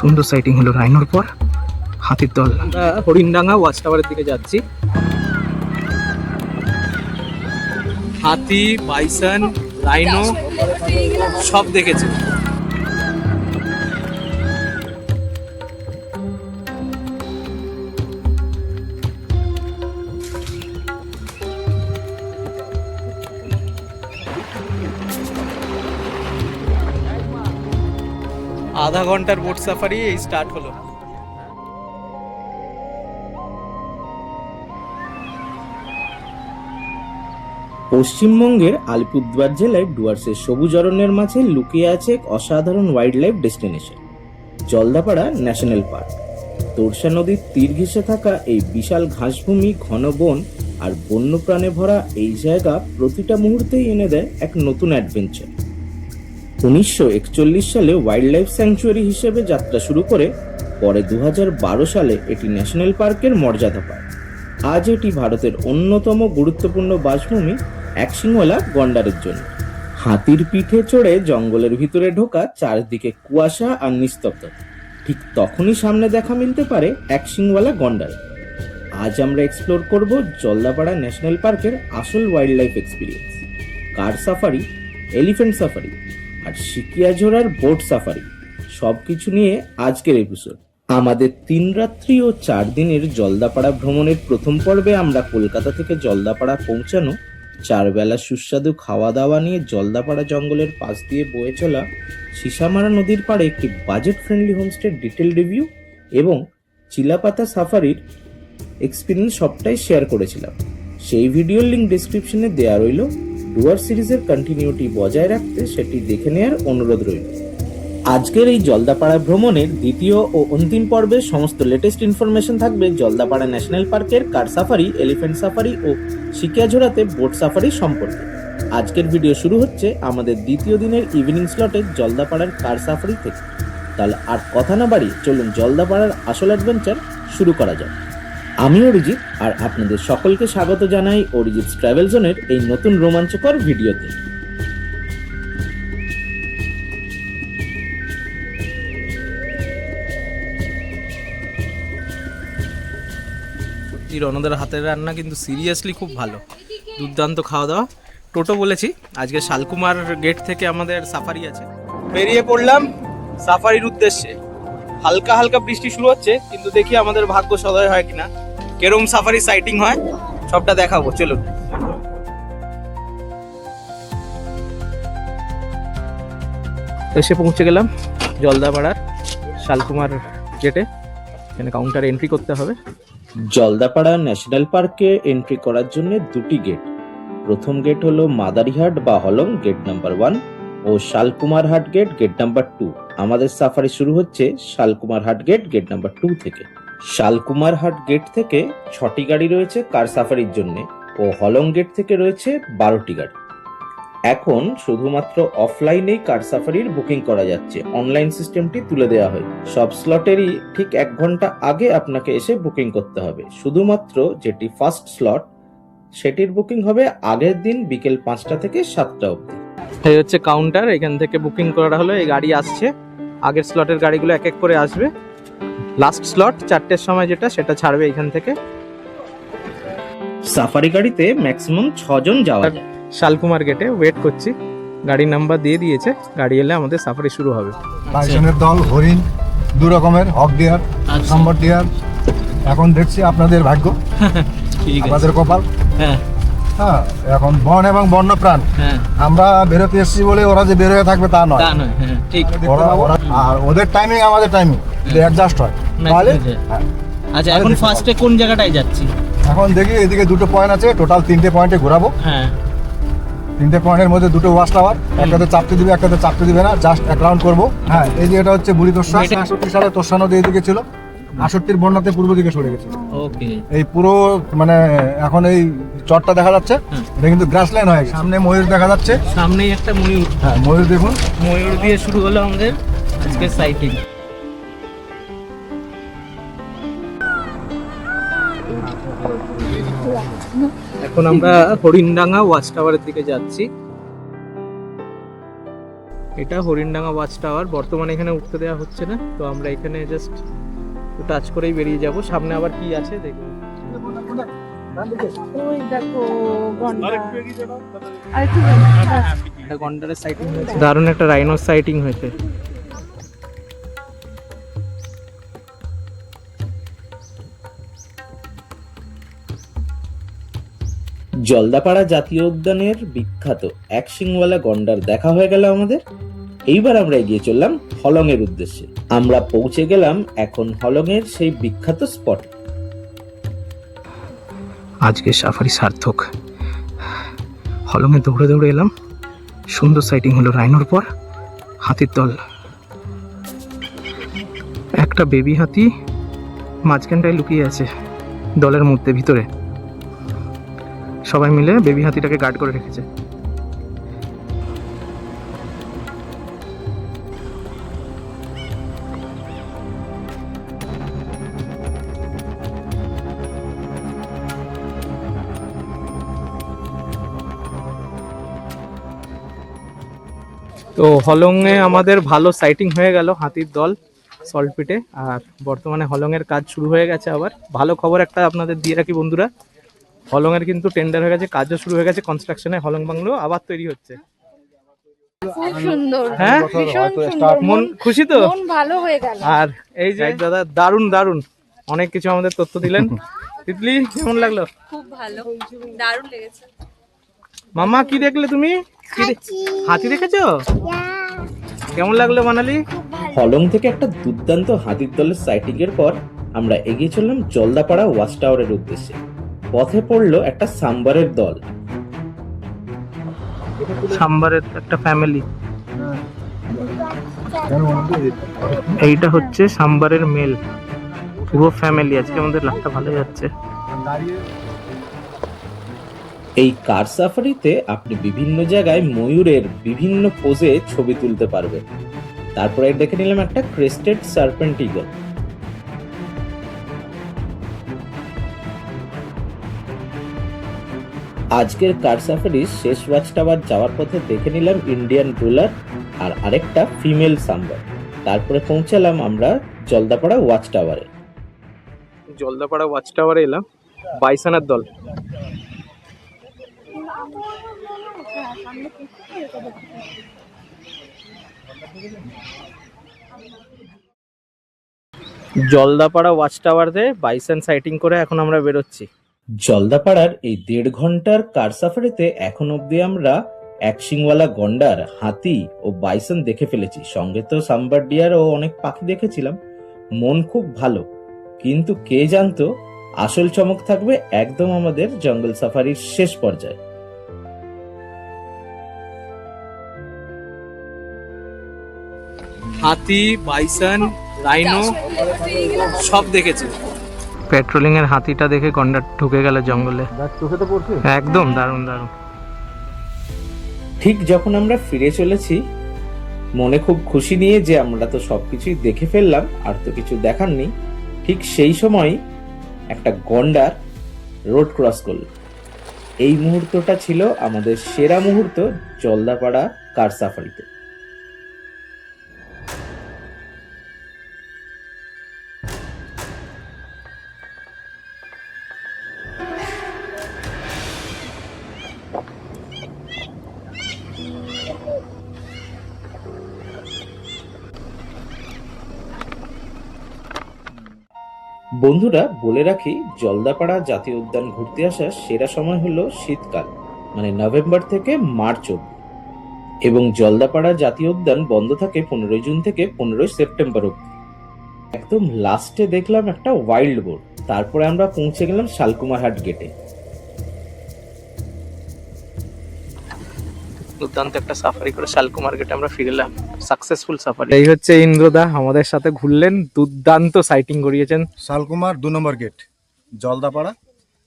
সুন্দর সাইটিং হলো রাইনোর পর হাতির দল। আমরা হরিণডাঙ্গা ওয়াচ টাওয়ারের দিকে যাচ্ছি। হাতি, বাইসন, রাইনো সব দেখেছি। আধা ঘন্টার বোট সাফারি এই স্টার্ট হলো। পশ্চিমবঙ্গের আলিপুরদুয়ার জেলায় ডুয়ার্সের সবুজ অরণ্যের মাঝে লুকিয়ে আছে এক অসাধারণ wild life destination, Jaldapara national park. Torsa নদীর তীর ঘেঁষে থাকা এই বিশাল ঘাসভূমি, ঘন বন আর বন্যপ্রাণে ভরা এই জায়গা প্রতিটা মুহূর্তেই এনে দেয় এক নতুন অ্যাডভেঞ্চার। 1941 সালে ওয়াইল্ড লাইফ স্যাংচুয়ারি হিসেবে যাত্রা শুরু করে পরে 2012 সালে এটি ন্যাশনাল পার্কের মর্যাদা পায়। আজ এটি ভারতের অন্যতম গুরুত্বপূর্ণ বাসভূমি একশিংওয়ালা গন্ডারের জন্য। হাতির পিঠে চড়ে জঙ্গলের ভিতরে ঢোকা, চারদিকে কুয়াশা আর নিস্তব্ধতা, ঠিক তখনই সামনে দেখা মিলতে পারে একশিংওয়ালা গন্ডার। আজ আমরা এক্সপ্লোর করব জলদাপাড়া ন্যাশনাল পার্কের আসল ওয়াইল্ড লাইফ এক্সপিরিয়েন্স, কার সাফারি, এলিফ্যান্ট সাফারি আর সিকিয়াঝোড়ার বোট সাফারি, সবকিছু নিয়ে আজকের এপিসোড। আমাদের 3 রাত্রি ও 4 দিনের জলদাপাড়া ভ্রমণের প্রথম পর্বে আমরা কলকাতা থেকে জলদাপাড়া পৌঁছানো, 4 বেলা সুস্বাদু খাওয়া দাওয়া নিয়ে জলদাপাড়া জঙ্গলের পাশ দিয়ে বয়ে চলা সিসামারা নদীর পাড়ে একটি বাজেট ফ্রেন্ডলি হোমস্টের ডিটেল রিভিউ এবং চিলাপাতা সাফারির এক্সপিরিয়েন্স সবটাই শেয়ার করেছিলাম। সেই ভিডিওর লিঙ্ক ডেসক্রিপশনে দেওয়া রইল। ডুয়ার সিরিজের কন্টিনিউটি বজায় রাখতে সেটি দেখে নেওয়ার অনুরোধ রইল। আজকের এই জলদাপাড়া ভ্রমণের দ্বিতীয় ও অন্তিম পর্বে সমস্ত লেটেস্ট ইনফরমেশন থাকবে জলদাপাড়া ন্যাশনাল পার্কের কার সাফারি, এলিফ্যান্ট সাফারি ও সিকিয়াঝোড়াতে বোট সাফারি সম্পর্কে। আজকের ভিডিও শুরু হচ্ছে আমাদের দ্বিতীয় দিনের ইভিনিং স্লটে জলদাপাড়ার কার সাফারি থেকে। তাহলে আর কথা না বাড়িয়ে চলুন জলদাপাড়ার আসল অ্যাডভেঞ্চার শুরু করা যাক। আমি অরিজিৎ আর আপনাদের সকলকে স্বাগত জানাই অরিজিৎ ট্রাভেল জোনের এই নতুন রোমাঞ্চকর ভিডিওতে। রণদের হাতের রান্না কিন্তু সিরিয়াসলি খুব ভালো, দুর্দান্ত খাওয়া দাওয়া। টোটো বলেছি, আজকে শালকুমার গেট থেকে আমাদের সাফারি আছে। বেরিয়ে পড়লাম সাফারির উদ্দেশ্যে। হালকা হালকা বৃষ্টি শুরু হচ্ছে, কিন্তু দেখি আমাদের ভাগ্য সদয় হয় কিনা, কেরম সাফারি সাইটিং হয় সবটা দেখাবো। চলুন। এসে পৌঁছে গেলাম জলদাপাড়ার শালকুমার গেটে। এখানে কাউন্টারে এন্ট্রি করতে হবে। জলদাপাড়া ন্যাশনাল পার্কে এন্ট্রি করার জন্য 2টি গেট। প্রথম গেট হলো মাদারিহাট বা হলং, গেট নাম্বার 1, ও শালকুমারহাট গেট, গেট নাম্বার 2। আমাদের সাফারি শুরু হচ্ছে শালকুমারহাট গেট, গেট নাম্বার 2 থেকে। শালকুমারহাট গেট থেকে 6টি গাড়ি রয়েছে কার সাফারির জন্য ও হলং গেট থেকে রয়েছে 12টি গাড়ি। এখন শুধুমাত্র অফলাইনেই কার সাফারির বুকিং করা যাচ্ছে, অনলাইন সিস্টেমটি তুলে দেওয়া হয়। সব স্লটেরই ঠিক 1 ঘন্টা আগে আপনাকে এসে বুকিং করতে হবে। শুধুমাত্র যেটি ফার্স্ট স্লট সেটির বুকিং হবে আগের দিন বিকেল 5টা থেকে 7টা অবধি। এই হচ্ছে কাউন্টার, এখান থেকে বুকিং করা হলো। এই গাড়ি আসছে, আগের স্লটের গাড়িগুলো এক এক করে আসবে। লাস্ট স্লট 4টের সময় যেটা, সেটা ছাড়বে এখান থেকে। সাফারি গাড়িতে ম্যাক্সিমাম 6 জন যাওয়া যায়। শালকুমার গেটে ওয়েট করছি, গাড়ির নাম্বার দিয়ে দিয়েছে, গাড়ি এলে আমাদের সাফারি শুরু হবে। বাইসনের দল, হরিণ, 2 রকমের, হক ডিয়ার, সম্বর ডিয়ার। এখন দেখছি আপনাদের ভাগ্য, আমাদের কপাল। হ্যাঁ হ্যাঁ, এখন বন এবং বন্যপ্রাণ। হ্যাঁ, আমরা বেরোতে এসেছি বলে ওরা যে বের হয়ে থাকবে তা নয়। হ্যাঁ ঠিক। আর ওদের টাইমিং আমাদের টাইমিং যদি অ্যাডজাস্ট হয় তাহলে। হ্যাঁ। আচ্ছা, এখন ফার্স্টে কোন জায়গাটায় যাচ্ছি? এখন দেখি এদিকে 2টো পয়েন্ট আছে, টোটাল 3টে পয়েন্টে ঘোরাবো। হ্যাঁ, 3টে পয়েন্টের মধ্যে 2টো ওয়াচ টাওয়ার, একটাতে চাপতে দিবে একটাতে চাপতে দিবে না, জাস্ট এক রাউন্ড করবো। হ্যাঁ, এই যে এটা হচ্ছে বুড়ি তোরসা। 68 সালে তোরসা নদী এদিকে ছিল, 68 বন্যাতে পূর্ব দিকে সরে গেছে। ওকে। এই পুরো মানে এখন এই চরটা দেখা যাচ্ছে, এটা কিন্তু গ্রাসল্যান্ড হয়ে গেছে। সামনে ময়ূর দেখা যাচ্ছে, সামনেই একটা ময়ূর। হ্যাঁ ময়ূর দেখুন। ময়ূর দিয়ে শুরু হলো আমাদের আজকের সাইটিং। এখন আমরা হরিণডাঙ্গা ওয়াচ টাওয়ারের দিকে যাচ্ছি। এটা হরিণডাঙ্গা ওয়াচ টাওয়ার। বর্তমানে এখানে উঠতে দেওয়া হচ্ছে না, তো আমরা এখানে জাস্ট টাচ করেই বেরিয়ে যাব। সামনে আবার কি আছে দেখবো। ওই দেখো গন্ডার। একটা গন্ডারের সাইটিং হয়েছে, দারুণ একটা রাইনোর সাইটিং হয়েছে। জলদাপাড়া জাতীয় উদ্যানের বিখ্যাত এক শিংওয়ালা গন্ডার দেখা হয়ে গেল আমাদের। এইবার আমরা এগিয়ে চললাম হলং এর উদ্দেশ্যে। আমরা পৌঁছে গেলাম এখন হলং এর সেই বিখ্যাত স্পট। আজকে সাফারি সার্থক। হলংয়ে দৌড়ে দৌড়ে এলাম, সুন্দর সাইটিং হলো রাইনোর পর। হাতির দল, একটা বেবি হাতি মাঝখানটায় লুকিয়ে আছে দলের মধ্যে ভিতরে। সবাই মিলে বেবি হাতিটাকে গার্ড করে রেখেছে। তো হলংয়ে আমাদের ভালো সাইটিং হয়ে গেল হাতির দল সল্টপিটে। আর বর্তমানে হলংয়ের কাজ শুরু হয়ে গেছে আবার। ভালো খবর একটা আপনাদের দিয়ে রাখি বন্ধুরা, হলংয়ের কিন্তু টেন্ডার হয়ে গেছে, কাজও শুরু হয়ে গেছে। কনস্ট্রাকশনে হলং বাংলো আবার তৈরি হচ্ছে। খুব সুন্দর, হ্যাঁ ভীষণ সুন্দর, মন খুশি তো। মন ভালো হয়ে গেল। আর এই যে দাদা দারুণ দারুণ অনেক কিছু আমাদের তথ্য দিলেন। তিতলি কেমন লাগলো? খুব ভালো, দারুণ লেগেছে। মামা কি দেখলে তুমি? হাতি দেখেছো? কেমন লাগলো মানালি? হলং থেকে একটা দুর্দান্ত হাতির দলের সাইটিং এর পর আমরা এগিয়ে চললাম জলদাপাড়া ওয়াচ টাওয়ারের উদ্দেশ্যে। পথে পড়লো একটা সাম্বারের দল। সাম্বারের একটা ফ্যামিলি। এইটা হচ্ছে সাম্বারের মেল, পুরো ফ্যামিলি। আজকে আমাদের লাখটা ভালো যাচ্ছে। এই কার সাফারিতে আপনি বিভিন্ন জায়গায় ময়ূরের বিভিন্ন পোজে ছবি তুলতে পারবেন। তারপরে দেখে নিলাম একটা ক্রেস্টেড সার্পেন্ট ঈগল। আজকের কার সাফারির শেষ ওয়াচ টাওয়ার যাওয়ার পথে দেখে নিলাম ইন্ডিয়ান রুলার আর আরেকটা ফিমেল সাম্বার। তারপরে পৌঁছালাম আমরা জলদাপাড়া ওয়াচ টাওয়ারে। জলদাপাড়া ওয়াচ টাওয়ারে এলাম, বাইসনের দল। জলদাপাড়া ওয়াচ টাওয়ারে বাইসন সাইটিং করে এখন আমরা বেরোচ্ছি। জলদাপাড়ার এই 1.5 ঘন্টার কার সাফারিতে এখন অব্দি আমরা এক শিংওয়ালা গন্ডার, হাতি ও বাইসন দেখে ফেলেছি। সঙ্গে তো সাম্বার ডিয়ার ও অনেক পাখি দেখেছিলাম। মন খুব ভালো, কিন্তু কে জানতো আসল চমক থাকবে একদম আমাদের জঙ্গল সাফারির শেষ পর্যায়ে। হাতি, বাইসন, রাইনো সব দেখেছি। পেট্রোলিং এর হাতিটা দেখে গন্ডার ঢুকে গেল জঙ্গলে। চোখে তো পড়ছে। একদম দারুণ দারুণ। ঠিক যখন আমরা ফিরে চলেছি মনে খুব খুশি নিয়ে যে আমরা তো সবকিছুই দেখে ফেললাম, আর তো কিছু দেখার নেই, ঠিক সেই সময় একটা গন্ডার রোড ক্রস করলো। এই মুহূর্তটা ছিল আমাদের সেরা মুহূর্ত জলদাপাড়া কার সাফারিতে। বন্ধুরা বলে রাখি, জলদাপাড়া জাতীয় উদ্যান ঘুরতে আসার সেরা সময় হলো শীতকাল, মানে নভেম্বর থেকে মার্চ অবধি। এবং জলদাপাড়া জাতীয় উদ্যান বন্ধ থাকে 15 জুন থেকে 15 সেপ্টেম্বর অবধি। একদম লাস্টে দেখলাম একটা ওয়াইল্ড বোর। তারপরে আমরা পৌঁছে গেলাম শালকুমারহাট গেটে। দুর্দান্ত একটা সাফারি করে শালকুমার গেটে আমরা ফিরলাম। Successful safari. এই হচ্ছে ইন্দ্রদা আমাদের সাথে ঘুরলেন, দুর্দান্ত সাইটিং করিয়েছেন। শালকুমার 2 নম্বর গেট, জলদাপাড়া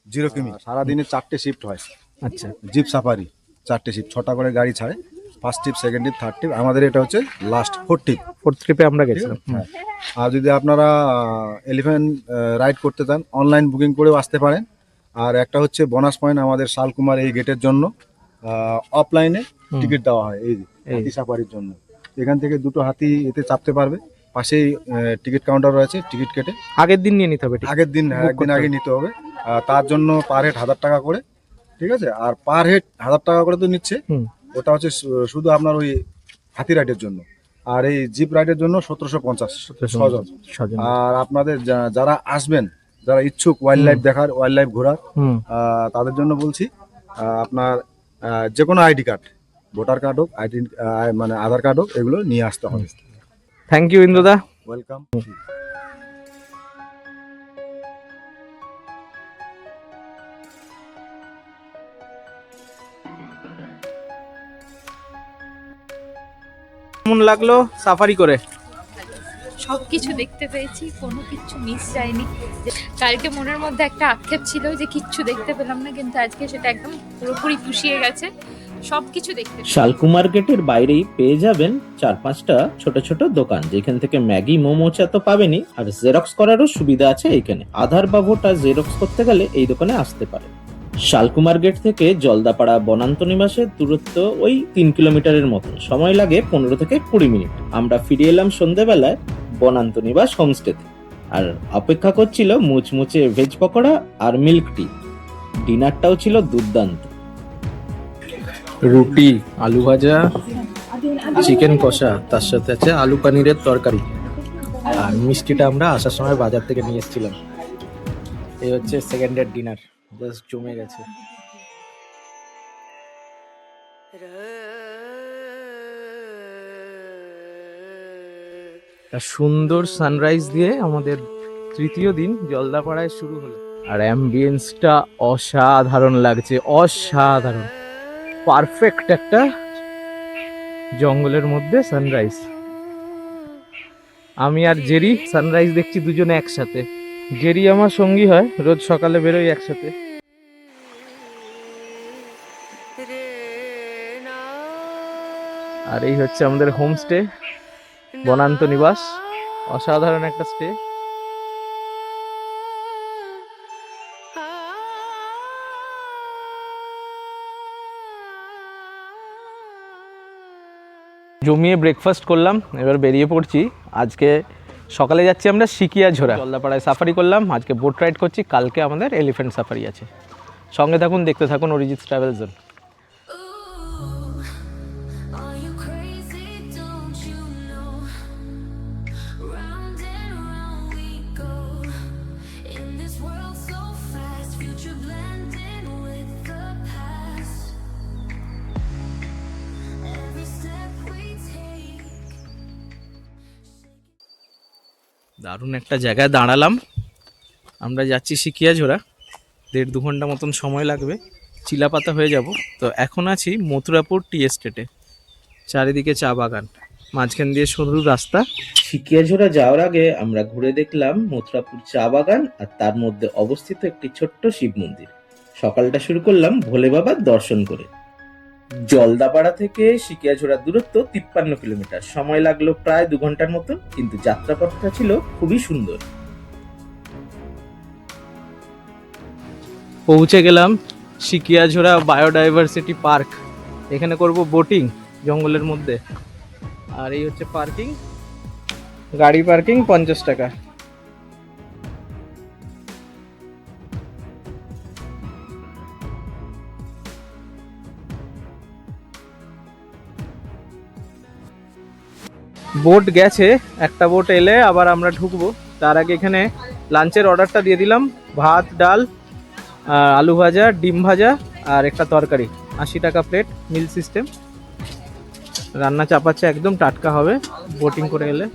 0 কিমি। সারাদিনে 4টে শিফট হয়। আচ্ছা, জিপ সাফারি 4টে শিফট, 6টা করে গাড়ি ছাড়ে। First trip, second trip, third trip. আমাদের এটা হচ্ছে লাস্ট 4th ট্রিপ। ফোর্থ ট্রিপে আমরা গেছিলাম। হ্যাঁ। আর যদি আপনারা এলিফ্যান্ট রাইড করতে চান অনলাইন বুকিং করেও আসতে পারেন। আর একটা হচ্ছে বোনাস পয়েন্ট আমাদের শালকুমার এই গেটের জন্য অফলাইনে টিকিট দেওয়া হয় এই হাতি সাফারির জন্য। এখান থেকে দুটো হাতি এতে চাপতে পারবে। পাশেই টিকিট কাউন্টার রয়েছে, টিকিট কেটে আগের দিন নিয়ে নিতে হবে ঠিক? আগের দিন Book একদিন করতে আগে হবে। নিতে হবে। তার জন্য পার হেড 1000 টাকা করে, ঠিক আছে। আর পার হেড 1000 টাকা করে তো নিচ্ছে, হুম। ওটা হচ্ছে শুধু আপনার ওই হাতি রাইডের জন্য। আর এই জিপ রাইডের জন্য 1750 ছজন। ছজন। আর আপনাদের যারা আসবেন, যারা ইচ্ছুক ওয়াইল্ড লাইফ দেখার, ওয়াইল্ড লাইফ ঘোরার, হুম। তাদের জন্য বলছি আপনার যে কোনো আইডি কার্ড, ভোটার কার্ড হোক, মানে আধার কার্ড হোক, এগুলো নিয়ে আসতে হবে। থ্যাংক ইউ ইন্দ্রদা। ওয়েলকাম। কেমন লাগলো সাফারি করে? সবকিছু দেখতে পেয়েছি, কোনো কিচ্ছু মিস যায়নি। কালকে মনের মধ্যে একটা আক্ষেপ ছিল যে কিচ্ছু দেখতে পেলাম না, কিন্তু আজকে সেটা একদম পুরোপুরি পুষিয়ে গেছে। সবকিছু দেখতে শালকুমার গেটের বাইরেই পেয়ে যাবেন 4-5টা ছোট ছোট দোকান, যেখান থেকে ম্যাগি মোমো চা তো পাবেনই, আর জেরক্স করারও সুবিধা আছে এখানে। আধার বা ভোটার জেরক্স করতে গেলে এই দোকানে আসতে পারে। শালকুমার গেট থেকে জলদাপাড়া বনান্ত নিবাসের দূরত্ব ওই 3 কিলোমিটারের মতো, সময় লাগে 15 থেকে 20 মিনিট। আমরা ফিরে এলাম সন্ধ্যেবেলায় বনান্ত নিবাস হোমস্টেতে, আর অপেক্ষা করছিল মুচমুচে ভেজ পকোড়া আর মিল্ক টি। ডিনারটাও ছিল দুর্দান্ত। রুটি, আলু ভাজা, চিকেন কষা, তার সাথে আছে আলু পনিরের তরকারি, আর মিষ্টিটা আমরা আসার সময় বাজার থেকে নিয়ে এসেছিলাম। এই হচ্ছে সেকেন্ডের ডিনার, জাস্ট জমে গেছে। একটা সুন্দর সানরাইজ দিয়ে আমাদের তৃতীয় দিন জলদাপাড়ায় শুরু হলো, আর অ্যাম্বিয়েন্সটা অসাধারণ লাগছে, অসাধারণ। পারফেক্ট একটা জঙ্গলের মধ্যে সানরাইজ। আমি আর জেরি সানরাইজ দেখছি দুজনে একসাথে। জেরি আমার সঙ্গী হয়, রোজ সকালে বেরোই একসাথে। আর এই হচ্ছে আমাদের হোমস্টে, বনান্ত নিবাস। অসাধারণ একটা স্টে। জমিয়ে ব্রেকফাস্ট করলাম, এবার বেরিয়ে পড়ছি। আজকে সকালে যাচ্ছি আমরা সিকিয়াঝোড়া, জলদাপাড়ায় সাফারি করলাম, আজকে বোট রাইড করছি, কালকে আমাদের এলিফ্যান্ট সাফারি আছে। সঙ্গে থাকুন, দেখতে থাকুন Arijit travel zone. Are you crazy? Don't you know? Round and round we go. In this world so fast, future blending with the past. Every step we take. দারুণ একটা জায়গায় দাঁড়ালাম। আমরা যাচ্ছি সিকিয়াঝোড়া, 1.5-2 ঘন্টা মতন সময় লাগবে, চিলাপাতা হয়ে যাব। তো এখন আছি মথুরাপুর টি এস্টেটে, চারিদিকে চা বাগান, মাঝখান দিয়ে সরু রাস্তা। সিকিয়াঝোড়া যাওয়ার আগে আমরা ঘুরে দেখলাম মথুরাপুর চা বাগান, আর তার মধ্যে অবস্থিত একটি ছোট্ট শিব মন্দির। সকালটা শুরু করলাম ভোলে বাবার দর্শন করে। জলদাপাড়া থেকে সিকিয়াঝোড়ার দূরত্ব 53 কিলোমিটার, সময় লাগলো প্রায় 2 ঘন্টার মতন, কিন্তু যাত্রাপথটা ছিল খুবই সুন্দর। পৌঁছে গেলাম সিকিয়াঝোড়া বায়োডাইভার্সিটি পার্ক। এখানে করব বোটিং জঙ্গলের মধ্যে। আর এই হচ্ছে পার্কিং, গাড়ি পার্কিং 50 টাকা। বোট গেছে, একটা বোট এলে আবার আমরা ঢুকবো। তার আগে এখানে লাঞ্চের অর্ডারটা দিয়ে দিলাম, ভাত, ডাল, আলু ভাজা, ডিম ভাজা আর একটা তরকারি। 80 টাকা প্লেট, মিল সিস্টেম। রান্না চাপাচ্ছে, একদম টাটকা হবে বোটিং করে এলে।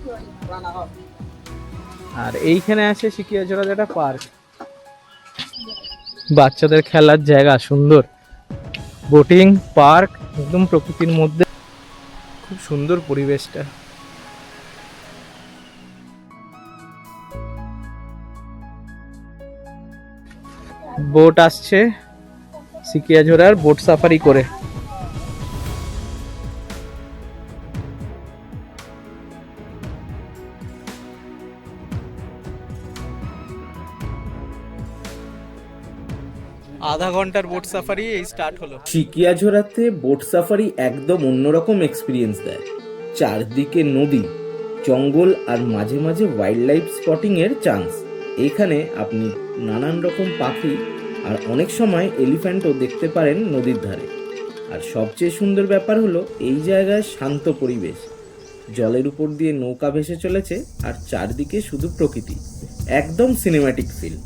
আর এইখানে আছে সিকিয়াঝোড়া যেটা পার্ক, বাচ্চাদের খেলার জায়গা, সুন্দর বোটিং পার্ক, একদম প্রকৃতির মধ্যে, খুব সুন্দর পরিবেশটা। বোট আসছে সিকিয়াঝোড়ার বোট সাফারি করে। আধা ঘন্টার বোট সাফারি এই স্টার্ট হলো। সিকিয়াঝোড়াতে বোট সাফারি একদম অন্যরকম এক্সপিরিয়েন্স দেয়। চারদিকে নদী, জঙ্গল আর মাঝে মাঝে ওয়াইল্ড লাইফ স্পটিংয়ের চান্স। এখানে আপনি নানান রকম পাখি আর অনেক সময় এলিফ্যান্টও দেখতে পারেন নদীর ধারে। আর সবচেয়ে সুন্দর ব্যাপার হলো এই জায়গায় শান্ত পরিবেশ, জলের উপর দিয়ে নৌকা ভেসে চলেছে আর চারদিকে শুধু প্রকৃতি, একদম সিনেম্যাটিক ফিল।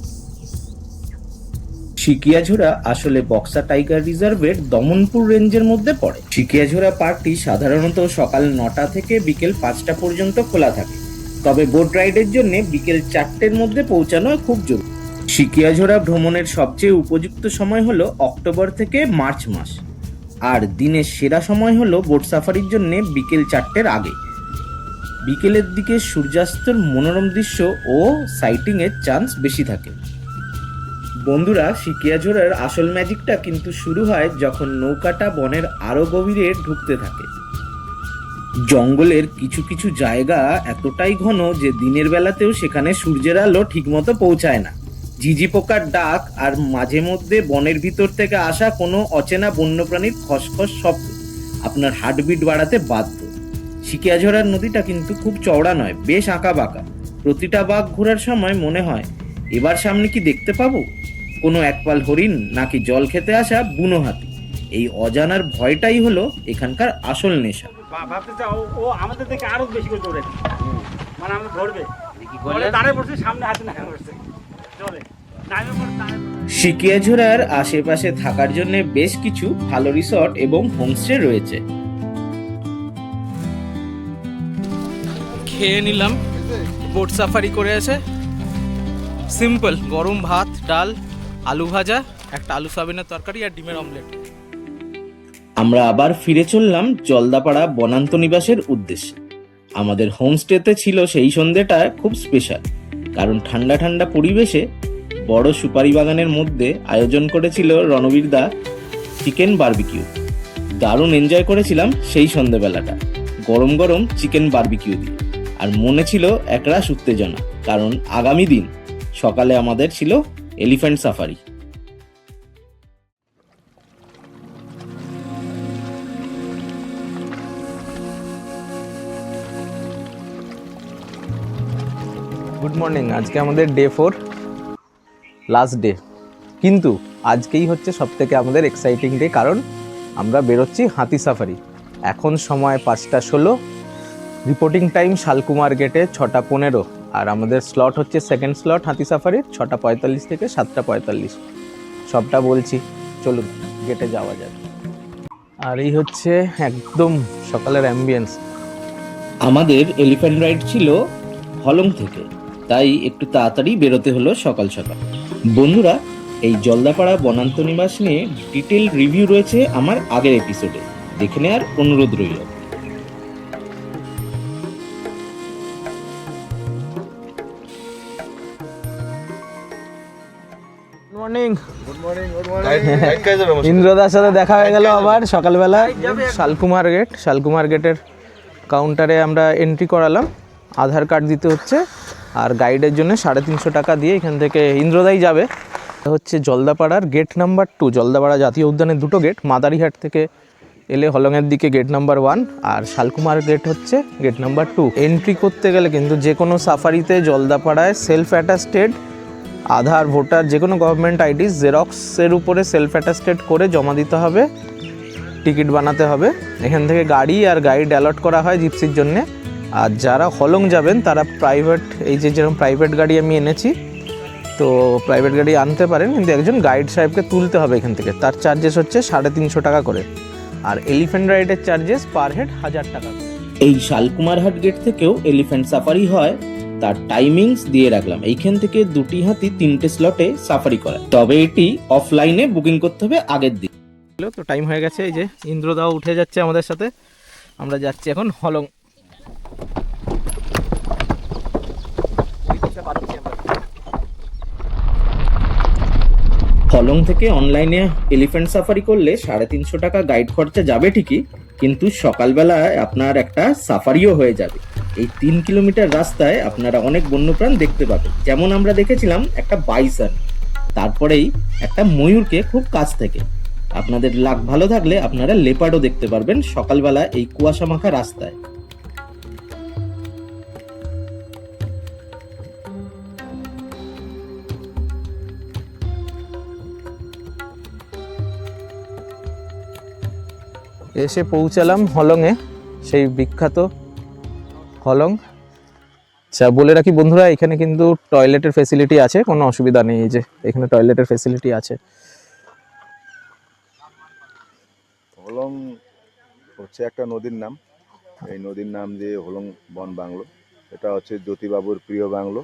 সিকিয়াঝোড়া আসলে বক্সা টাইগার রিজার্ভের দমনপুর রেঞ্জের মধ্যে পড়ে। সিকিয়াঝোড়া পার্কটি সাধারণত সকাল 9টা থেকে বিকেল 5টা পর্যন্ত খোলা থাকে, তবে বোট রাইডের জন্য বিকেল 4টের মধ্যে পৌঁছানো খুব জরুরি। সিকিয়াঝোড়া ভ্রমণের সবচেয়ে উপযুক্ত সময় হলো অক্টোবর থেকে মার্চ মাস, আর দিনের সেরা সময় হলো বোট সাফারির জন্য বিকেল 4টের আগে। বিকেলের দিকে সূর্যাস্তর মনোরম দৃশ্য ও সাইটিংয়ের চান্স বেশি থাকে। বন্ধুরা, সিকিয়াঝোড়ার আসল ম্যাজিকটা কিন্তু শুরু হয় যখন নৌকাটা বনের আরো গভীরে ঢুকতে থাকে। জঙ্গলের কিছু কিছু জায়গা এতটাই ঘন যে দিনের বেলাতেও সেখানে সূর্যের আলো ঠিকমতো পৌঁছায় না। ঝিঝি পোকার ডাক আর মাঝে মধ্যে বনের ভিতর থেকে আসা কোনো অচেনা বন্যপ্রাণীর খসখস শব্দ আপনার হার্টবিট বাড়াতে বাধ্য। সিকিয়াঝোড়ার নদীটা কিন্তু খুব চওড়া নয়, বেশ আঁকা বাঁকা। প্রতিটা বাঘ ঘোরার সময় মনে হয় এবার সামনে কি দেখতে পাবো, কোনো একপাল হরিণ নাকি জল খেতে আসা বুনো হাতি। এই অজানার ভয়টাই হলো এখানকার আসল নেশা। ভাবতে চাও ও আমাদের থেকে আরো বেশি করে দৌড়ে, মানে আমাদের ধরবে দাঁড়িয়ে পড়ছে, সামনে হাতে না পড়ছে চলে। সিকিয়াঝোড়ার আশেপাশে থাকার জন্য বেশ কিছু ভালো রিসর্ট এবং হোমস্টে রয়েছে। খেয়ে নিলাম, বোট সাফারি করে আছে। সিম্পল গরম ভাত, ডাল, আলু ভাজা, একটা আলু সয়াবিনের তরকারি আর ডিমের অমলেট। আমরা আবার ফিরে চললাম জলদাপাড়া বনান্ত নিবাসের উদ্দেশ্যে। আমাদের হোমস্টেতে ছিল সেই সন্ধ্যেটা খুব স্পেশাল, কারণ ঠান্ডা ঠান্ডা পরিবেশে বড় সুপারি বাগানের মধ্যে আয়োজন করেছিল রণবীর দা চিকেন বারবিকিউ। দারুণ এনজয় করেছিলাম সেই সন্ধ্যেবেলাটা, গরম গরম চিকেন বারবিকিউ দিয়ে। আর মনে ছিল একরাশ উত্তেজনা, কারণ আগামী দিন সকালে আমাদের ছিল এলিফ্যান্ট সাফারি। Good morning. আজকে আমাদের ডে 4, লাস্ট ডে। কিন্তু আজকেই হচ্ছে সবথেকে আমাদের এক্সাইটিং ডে, কারণ আমরা বেরোচ্ছি হাতি সাফারি। এখন সময় 5টা 16, রিপোর্টিং টাইম শালকুমার গেটে 6টা 15, আর আমাদের স্লট হচ্ছে সেকেন্ড স্লট হাতি সাফারির 6টা 45 থেকে 7টা 45। সবটা বলছি, চলুন গেটে যাওয়া যায়। আর এই হচ্ছে একদম সকালের অ্যাম্বিয়েন্স। আমাদের এলিফ্যান্ট রাইড ছিল হলং থেকে, তাই একটু তাড়াতাড়ি বেরোতে হলো সকাল সকাল। বন্ধুরা, এই জলদাপাড়া বনান্ত নিবাস নিয়ে ডিটেল রিভিউ রয়েছে আমার আগের এপিসোডে, দেখে নেওয়ার অনুরোধ রইল। Morning. Good morning, good morning. ইন্দ্রদার সাথে দেখা হয়ে গেল আবার সকালবেলা। শালকুমার গেটের কাউন্টারে আমরা এন্ট্রি করালাম, আধার কার্ড দিতে হচ্ছে, আর গাইডের জন্য 350 টাকা দিয়ে এখান থেকে ইন্দ্রদাই যাবে। হচ্ছে জলদাপাড়ার গেট নাম্বার 2, জলদাপাড়া জাতীয় উদ্যানের 2টো গেট, মাদারিহাট থেকে এলে হলংয়ের দিকে গেট নাম্বার 1, আর শালকুমার গেট হচ্ছে গেট নাম্বার 2। এন্ট্রি করতে গেলে কিন্তু যে কোনো সাফারিতে জলদাপাড়ায় সেলফ অ্যাটাস্টেড আধার, ভোটার, যে কোনো গভর্নমেন্ট আইডি জেরক্সের উপরে সেলফ অ্যাটাস্টেড করে জমা দিতে হবে, টিকিট বানাতে হবে। এখান থেকে গাড়ি আর গাইড অ্যালট করা হয় জিপসির জন্যে। আর যারা হলং যাবেন তারা প্রাইভেট, এই যে যেরকম প্রাইভেট গাড়ি আমি এনেছি, তো প্রাইভেট গাড়ি আনতে পারেন, কিন্তু একজন গাইড সাহেবকে তুলতে হবে এখান থেকে। তার চার্জেস হচ্ছে 350 টাকা করে, আর এলিফ্যান্ট রাইডের চার্জেস পার হেড 1000 টাকা। এই শালকুমারহাট গেট থেকেও এলিফ্যান্ট সাফারি হয়, তার টাইমিংস দিয়ে রাখলাম। এইখান থেকে 2টি হাতি 3টে স্লটে সাফারি করা, তবে এটি অফলাইনে বুকিং করতে হবে আগের দিন। তো টাইম হয়ে গেছে, এই যে ইন্দ্রদাও উঠে যাচ্ছে আমাদের সাথে। আমরা যাচ্ছি এখন হলং। হলং থেকে অনলাইনে এলিফ্যান্ট সাফারি করলে 350 টাকা গাইড খরচা যাবে ঠিকই, কিন্তু সকালবেলায় আপনার একটা সাফারিও হয়ে যাবে। এই 3 কিলোমিটার রাস্তায় আপনারা অনেক বন্যপ্রাণ দেখতে পাবেন, যেমন আমরা দেখেছিলাম একটা বাইসন, তারপরেই একটা ময়ূরকে খুব কাছ থেকে। আপনাদের লাক ভালো থাকলে আপনারা লেপার্ডও দেখতে পারবেন সকালবেলা এই কুয়াশা মাখা রাস্তায়। এসে পৌঁছালাম হলংয়ে, সেই বিখ্যাত হলং। আচ্ছা, বলে রাখি বন্ধুরা, এখানে কিন্তু টয়লেটের ফেসিলিটি আছে, কোনো অসুবিধা নেই। এই যে এখানে টয়লেটের ফেসিলিটি আছে। হলং হচ্ছে একটা নদীর নাম। এই নদীর নাম যে হলং বন বাংলো, এটা হচ্ছে জ্যোতিবাবুর প্রিয় বাংলো।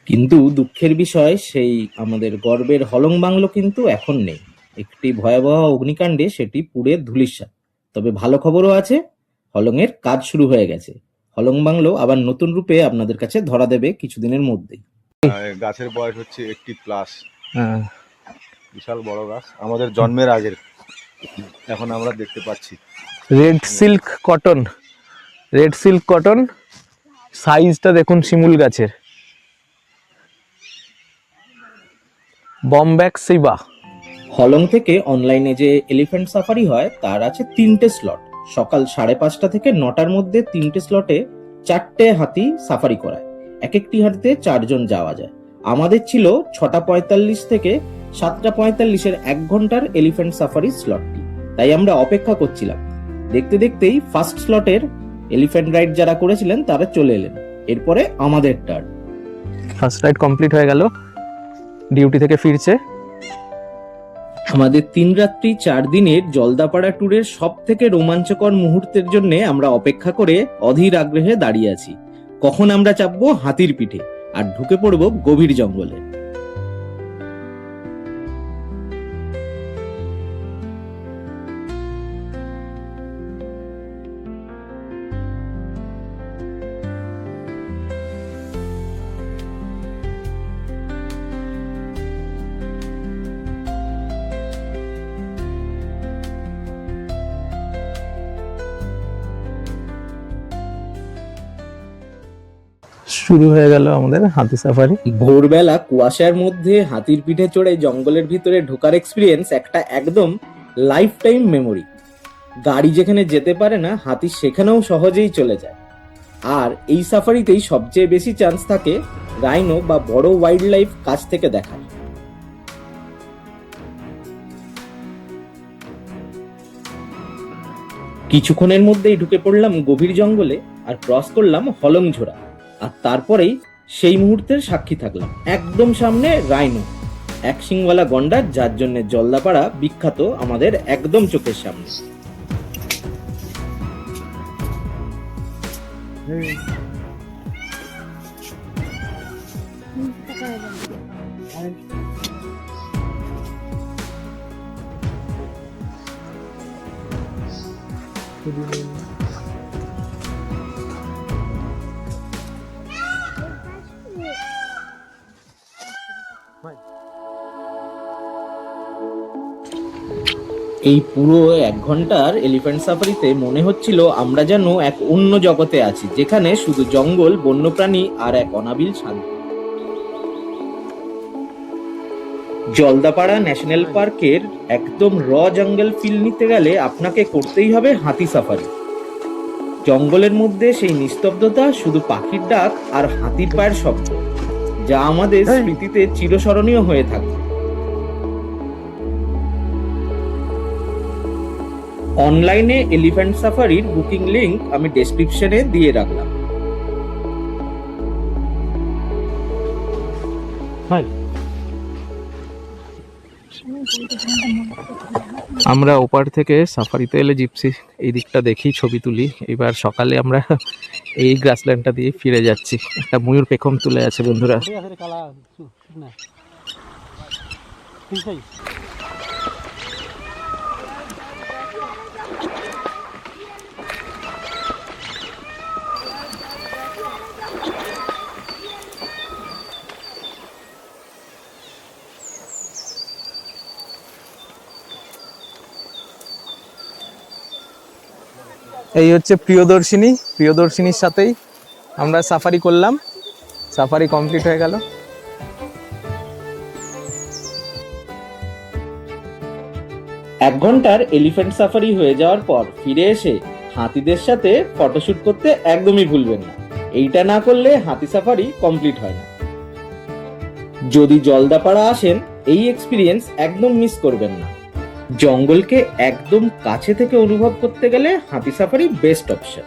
কিন্তু দুঃখের বিষয়, সেই আমাদের গর্বের হলং বাংলো কিন্তু এখন নেই। একটি ভয়াবহ অগ্নিকাণ্ডে সেটি পুড়ে ধূলিসাৎ। তবে ভালো খবরও আছে, হলংয়ের কাজ শুরু হয়ে গেছে। হলং বাংলো আবার নতুন রূপে আপনাদের কাছে ধরা দেবে কিছুদিনের মধ্যেই। গাছের বয়স হচ্ছে 80+। হ্যাঁ, বিশাল বড় গাছ, আমাদের জন্মের আগের। এখন আমরা দেখতে পাচ্ছি red silk cotton, red silk cotton. সাইজটা দেখুন শিমুল গাছের। বম্ব্যাক সিবা। হলং থেকে অনলাইনে যে এলিফ্যান্ট সাফারি হয় তার আছে 3টে স্লট। সকাল 5:30 থেকে 9টার মধ্যে 3টে স্লটে 4টে হাতি সাফারি করায়। এক একটি হাতিতে 4 জন যাওয়া যায়। আমাদের ছিল 6:45 থেকে 7:45-এর 1 ঘন্টার এলিফ্যান্ট সাফারি স্লটটি, তাই আমরা অপেক্ষা করছিলাম। দেখতে দেখতেই ফার্স্ট স্লটের এলিফ্যান্ট রাইড যারা করেছিলেন তারা চলে এলেন। এরপরে আমাদের টার্ন। ফার্স্ট রাইড কমপ্লিট হয়ে গেল, ডিউটি থেকে ফিরছে। আমাদের 3 রাত্রি 4 দিনের জলদাপাড়া ট্যুরের সব থেকে রোমাঞ্চকর মুহূর্তের জন্য আমরা অপেক্ষা করে অধীর আগ্রহে দাঁড়িয়ে আছি। কখন আমরা চাপবো হাতির পিঠে আর ঢুকে পড়বো গভীর জঙ্গলে। শুরু হয়ে গেল আমাদের হাতি সাফারি। ভোরবেলা কুয়াশার মধ্যে হাতির পিঠে চড়ে জঙ্গলের ভিতরে ঢোকার এক্সপিরিয়েন্স একটা একদম লাইফ টাইম মেমোরি। গাড়ি যেখানে যেতে পারে না, হাতি সেখানেও সহজেই চলে যায়। আর এই সাফারিতেই সবচেয়ে বেশি চান্স থাকে রাইনো বা বড় ওয়াইল্ড লাইফ কাছ থেকে দেখার। কিছুক্ষণের মধ্যেই ঢুকে পড়লাম গভীর জঙ্গলে আর ক্রস করলাম হলং ঝোড়া। আর তারপরেই সেই মুহূর্তের সাক্ষী থাকলাম। একদম সামনে রাইনো, এক শিংওয়ালা গন্ডার, যার জন্য জলদাপাড়া বিখ্যাত আমাদের একদম চোখের সামনে। এই পুরো 1 ঘন্টার এলিফ্যান্ট সাফারিতে মনে হচ্ছিল আমরা যেন এক অন্য জগতে আছি, যেখানে শুধু জঙ্গল, বন্যপ্রাণী আর এক অনাবিল শান্তি। জলদাপাড়া ন্যাশনাল পার্কের একদম র জঙ্গল ফিল নিতে গেলে আপনাকে করতেই হবে হাতি সাফারি। জঙ্গলের মধ্যে সেই নিস্তব্ধতা, শুধু পাখির ডাক আর হাতির পায়ের শব্দ, যা আমাদের স্মৃতিতে চিরস্মরণীয় হয়ে থাকবে। অনলাইনে এলিফ্যান্ট সাফারির বুকিং লিংক আমি ডেসক্রিপশনে দিয়ে রাখলাম। আমরা ওপার থেকে সাফারিতে এলে জিপসি এই দিকটা দেখি, ছবি তুলি। এবার সকালে আমরা এই গ্রাসল্যান্ডটা দিয়ে ফিরে যাচ্ছি। একটা ময়ূর পেখম তুলে আছে বন্ধুরা। এই হচ্ছে প্রিয়দর্শিনী, প্রিয়দর্শিনীর সাথেই আমরা সাফারি করলাম। সাফারি কমপ্লিট হয়ে গেল। 1 ঘন্টার এলিফ্যান্ট সাফারি হয়ে যাওয়ার পর ফিরে এসে হাতিদের সাথে ফটোশুট করতে একদমই ভুলবেন না। এইটা না করলে হাতি সাফারি কমপ্লিট হয় না। যদি জলদাপাড়া আসেন, এই এক্সপিরিয়েন্স একদম মিস করবেন না। জঙ্গলকে একদম কাছে থেকে অনুভব করতে গেলে হাতি safari best option.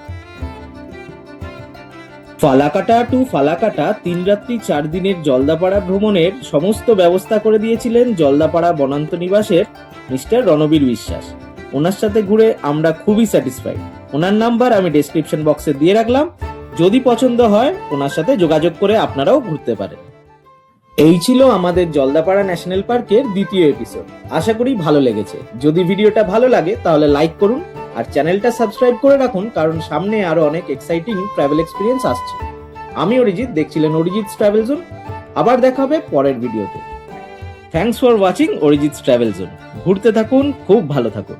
Falakata to Falakata 3 রাত্রি 4 দিনের জলদাপাড়া ভ্রমণের সমস্ত ব্যবস্থা করে দিয়েছিলেন জলদাপাড়া বনান্ত নিবাসের মিস্টার রণবীর বিশ্বাস। ওনার সাথে ঘুরে আমরা খুবই স্যাটিসফাইড। ওনার নাম্বার আমি ডেসক্রিপশন বক্সে দিয়ে রাখলাম, যদি পছন্দ হয় ওনার সাথে যোগাযোগ করে আপনারাও ঘুরতে পারেন। এই ছিল আমাদের জলদাপাড়া ন্যাশনাল পার্কের দ্বিতীয় এপিসোড। আশা করি ভালো লেগেছে। যদি ভিডিওটা ভালো লাগে তাহলে লাইক করুন আর চ্যানেলটা সাবস্ক্রাইব করে রাখুন, কারণ সামনে আরো অনেক এক্সাইটিং ট্রাভেল এক্সপিরিয়েন্স আসছে। আমি অরিজিৎ, দেখছিলেন অরিজিৎস ট্রাভেল জোন। আবার দেখা হবে পরের ভিডিওতে। Thanks for watching Arijit's travel zone. ঘুরতে থাকুন, খুব ভালো থাকুন।